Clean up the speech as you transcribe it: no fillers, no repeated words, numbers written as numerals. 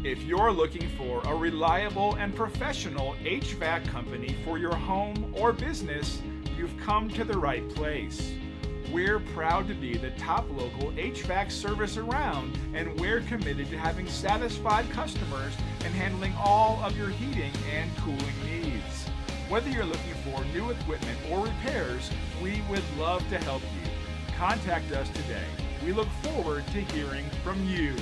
If you're looking for a reliable and professional HVAC company for your home or business, you've come to the right place. We're proud to be the top local HVAC service around, and we're committed to having satisfied customers and handling all of your heating and cooling needs. Whether you're looking for new equipment or repairs, we would love to help you. Contact us today. We look forward to hearing from you.